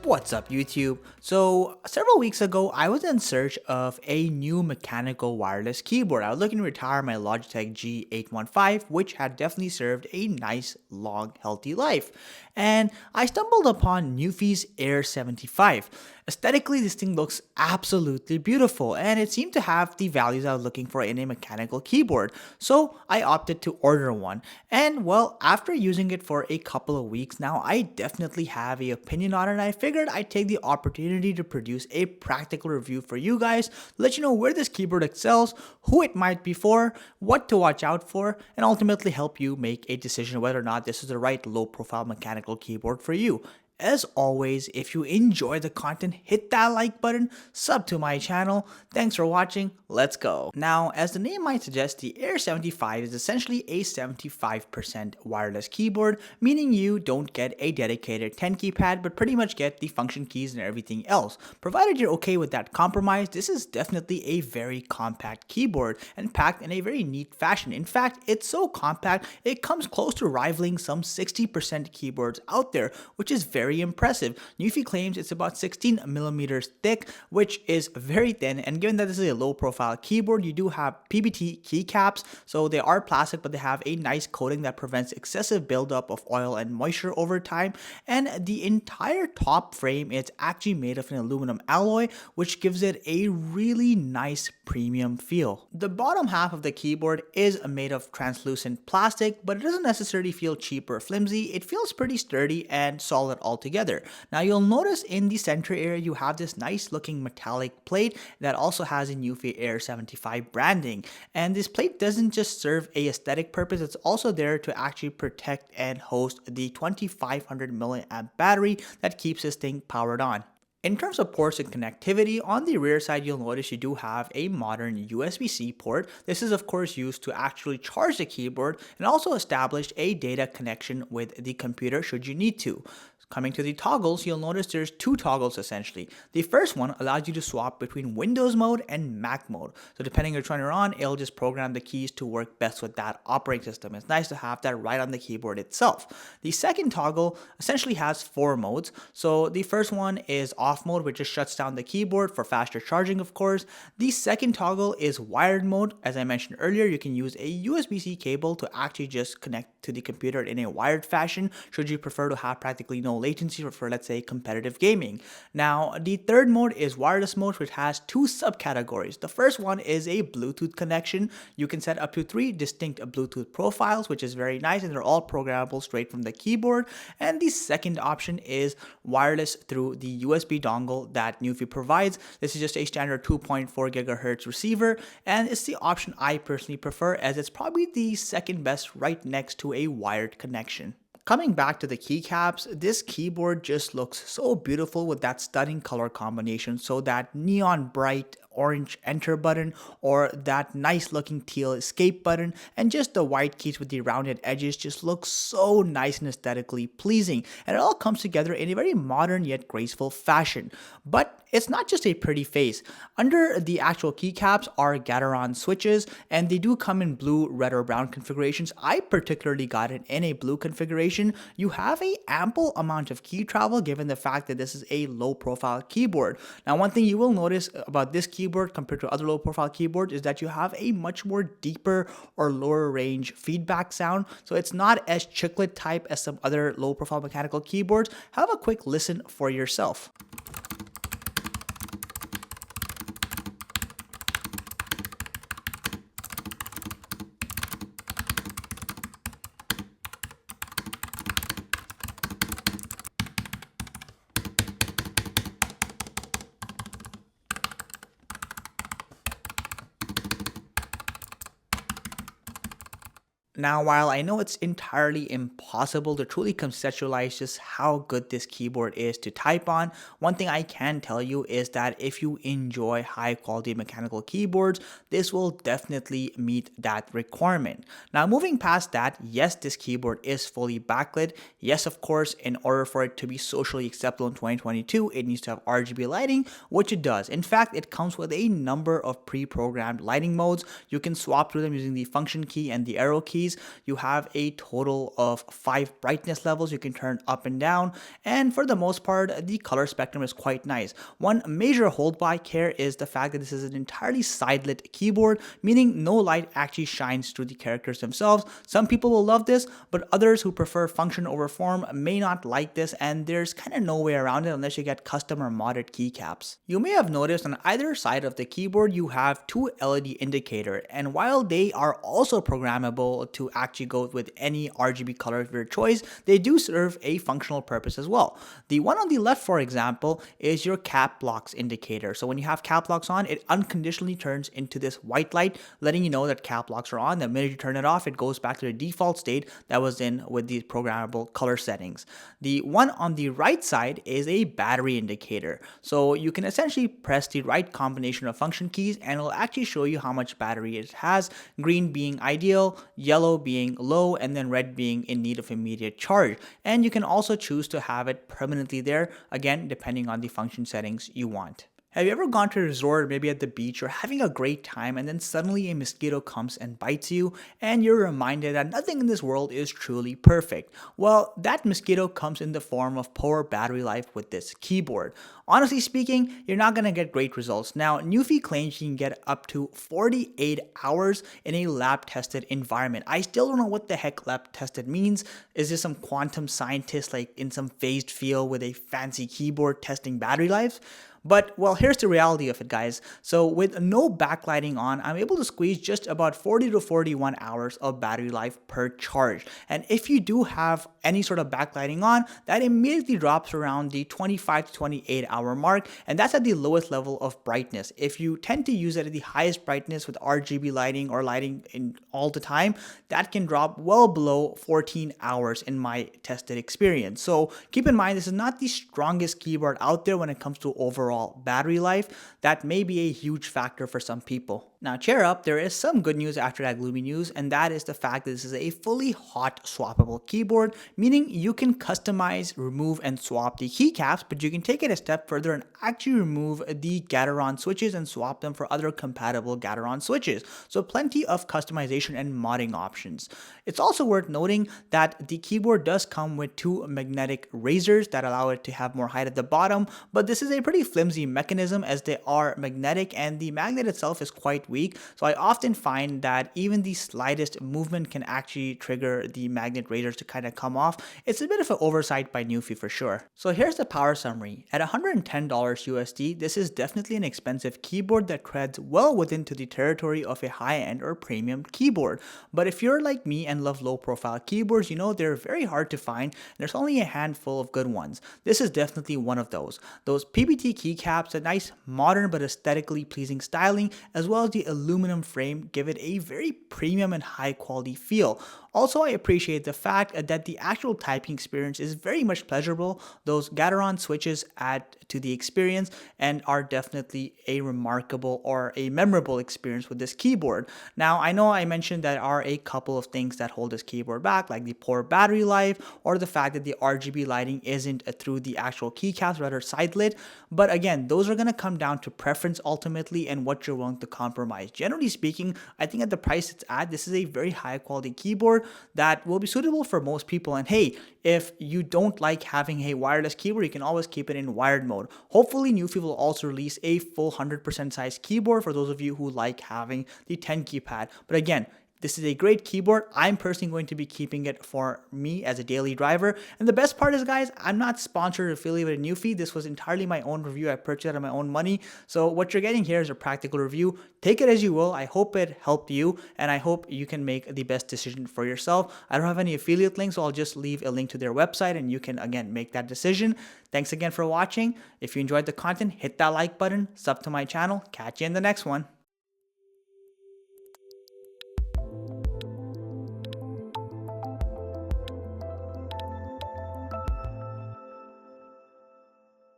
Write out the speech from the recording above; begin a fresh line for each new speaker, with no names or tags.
What's up, YouTube? So, several weeks ago, I was in search of a new mechanical wireless keyboard. I was looking to retire my Logitech G815, which had definitely served a nice, long, healthy life. And I stumbled upon NuPhy's Air 75. Aesthetically, this thing looks absolutely beautiful, and it seemed to have the values I was looking for in a mechanical keyboard. So I opted to order one. And well, after using it for a couple of weeks now, I definitely have an opinion on it, and I figured I'd take the opportunity to produce a practical review for you guys, let you know where this keyboard excels, who it might be for, what to watch out for, and ultimately help you make a decision whether or not this is the right low-profile mechanical keyboard for you. As always, if you enjoy the content, hit that like button, sub to my channel. Thanks for watching, let's go. Now, as the name might suggest, the Air 75 is essentially a 75% wireless keyboard, meaning you don't get a dedicated 10 key pad, but pretty much get the function keys and everything else. Provided you're okay with that compromise, this is definitely a very compact keyboard and packed in a very neat fashion. In fact, it's so compact, it comes close to rivaling some 60% keyboards out there, which is very impressive. NuPhy claims it's about 16 millimeters thick, which is very thin, and given that this is a low profile keyboard, you do have PBT keycaps, so they are plastic, but they have a nice coating that prevents excessive buildup of oil and moisture over time, and the entire top frame is actually made of an aluminum alloy, which gives it a really nice premium feel. The bottom half of the keyboard is made of translucent plastic, but it doesn't necessarily feel cheap or flimsy. It feels pretty sturdy and solid altogether. Now you'll notice in the center area you have this nice looking metallic plate that also has a NuPhy Air 75 branding, and this plate doesn't just serve a aesthetic purpose, it's also there to actually protect and host the 2500 milliamp battery that keeps this thing powered on. In terms of ports and connectivity, on the rear side you'll notice you do have a modern USB-C port. This is of course used to actually charge the keyboard and also establish a data connection with the computer should you need to. Coming to the toggles, you'll notice there's two toggles essentially. The first one allows you to swap between Windows mode and Mac mode. So depending on which one you're on, it'll just program the keys to work best with that operating system. It's nice to have that right on the keyboard itself. The second toggle essentially has four modes. So the first one is off mode, which just shuts down the keyboard for faster charging, of course. The second toggle is wired mode. As I mentioned earlier, you can use a USB-C cable to actually just connect to the computer in a wired fashion, should you prefer to have practically no latency for let's say competitive gaming. Now the third mode is wireless mode, which has two subcategories. The first one is a Bluetooth connection. You can set up to 3 distinct Bluetooth profiles, which is very nice, and they're all programmable straight from the keyboard. And the second option is wireless through the USB dongle that NuPhy provides. This is just a standard 2.4 gigahertz receiver, and it's the option I personally prefer, as it's probably the second best right next to a wired connection. Coming back to the keycaps, this keyboard just looks so beautiful with that stunning color combination. So that neon bright orange enter button, or that nice looking teal escape button, and just the white keys with the rounded edges just look so nice and aesthetically pleasing, and it all comes together in a very modern yet graceful fashion. But it's not just a pretty face. Under the actual keycaps are Gateron switches, and they do come in blue, red, or brown configurations. I particularly got it in a blue configuration. You have a ample amount of key travel given the fact that this is a low profile keyboard. Now one thing you will notice about this keyboard compared to other low profile keyboards is that you have a much more deeper or lower range feedback sound, so it's not as chiclet type as some other low profile mechanical keyboards. Have a quick listen for yourself. Now, while I know it's entirely impossible to truly conceptualize just how good this keyboard is to type on, one thing I can tell you is that if you enjoy high quality mechanical keyboards, this will definitely meet that requirement. Now, moving past that, yes, this keyboard is fully backlit. Yes, of course, in order for it to be socially acceptable in 2022, it needs to have RGB lighting, which it does. In fact, it comes with a number of pre-programmed lighting modes. You can swap through them using the function key and the arrow key. keys. You have a total of 5 brightness levels you can turn up and down, and for the most part, the color spectrum is quite nice. One major holdback here is the fact that this is an entirely side-lit keyboard, meaning no light actually shines through the characters themselves. Some people will love this, but others who prefer function over form may not like this, and there's kind of no way around it unless you get custom or modded keycaps. You may have noticed on either side of the keyboard you have two LED indicators, and while they are also programmable to actually go with any RGB color of your choice, they do serve a functional purpose as well. The one on the left, for example, is your cap locks indicator. So when you have cap locks on, it unconditionally turns into this white light, letting you know that cap locks are on. The minute you turn it off, it goes back to the default state that was in with the programmable color settings. The one on the right side is a battery indicator. So you can essentially press the right combination of function keys and it'll actually show you how much battery it has, green being ideal, yellow being low, and then red being in need of immediate charge. And you can also choose to have it permanently there, again, depending on the function settings you want. Have you ever gone to a resort, maybe at the beach, or having a great time, and then suddenly a mosquito comes and bites you, and you're reminded that nothing in this world is truly perfect? Well, that mosquito comes in the form of poor battery life with this keyboard. Honestly speaking, you're not going to get great results. Now, NuPhy claims you can get up to 48 hours in a lab-tested environment. I still don't know what the heck lab-tested means. Is this some quantum scientist like in some phased field with a fancy keyboard testing battery life? But, well, here's the reality of it, guys. So with no backlighting on, I'm able to squeeze just about 40 to 41 hours of battery life per charge. And if you do have any sort of backlighting on, that immediately drops around the 25 to 28 hour mark, and that's at the lowest level of brightness. If you tend to use it at the highest brightness with RGB lighting or lighting in all the time, that can drop well below 14 hours in my tested experience. So keep in mind, this is not the strongest keyboard out there when it comes to overall battery life. That may be a huge factor for some people. Now, cheer up, there is some good news after that gloomy news, and that is the fact that this is a fully hot swappable keyboard, meaning you can customize, remove, and swap the keycaps, but you can take it a step further and actually remove the Gateron switches and swap them for other compatible Gateron switches. So plenty of customization and modding options. It's also worth noting that the keyboard does come with two magnetic razors that allow it to have more height at the bottom, but this is a pretty flimsy mechanism as they are magnetic and the magnet itself is quite weak. So I often find that even the slightest movement can actually trigger the magnet razors to kind of come off. It's a bit of an oversight by NuPhy for sure. So here's the power summary. At $110 USD, this is definitely an expensive keyboard that treads well within to the territory of a high-end or premium keyboard. But if you're like me and love low-profile keyboards, you know they're very hard to find. There's only a handful of good ones. This is definitely one of those. Those PBT keycaps, a nice modern but aesthetically pleasing styling, as well as the aluminum frame give it a very premium and high quality feel. Also, I appreciate the fact that the actual typing experience is very much pleasurable. Those Gateron switches add to the experience and are definitely a remarkable or a memorable experience with this keyboard. Now, I know I mentioned there are a couple of things that hold this keyboard back, like the poor battery life or the fact that the RGB lighting isn't through the actual keycaps, rather side lit. But again, those are going to come down to preference ultimately and what you're willing to compromise. Generally speaking, I think at the price it's at, this is a very high quality keyboard that will be suitable for most people. And hey, if you don't like having a wireless keyboard, you can always keep it in wired mode. Hopefully NuPhy will also release a full 100% size keyboard for those of you who like having the 10 key pad. But again, this is a great keyboard. I'm personally going to be keeping it for me as a daily driver. And the best part is, guys, I'm not sponsored or affiliated with NuPhy. This was entirely my own review. I purchased it out of my own money. So what you're getting here is a practical review. Take it as you will. I hope it helped you, and I hope you can make the best decision for yourself. I don't have any affiliate links, so I'll just leave a link to their website, and you can, again, make that decision. Thanks again for watching. If you enjoyed the content, hit that like button, sub to my channel. Catch you in the next one.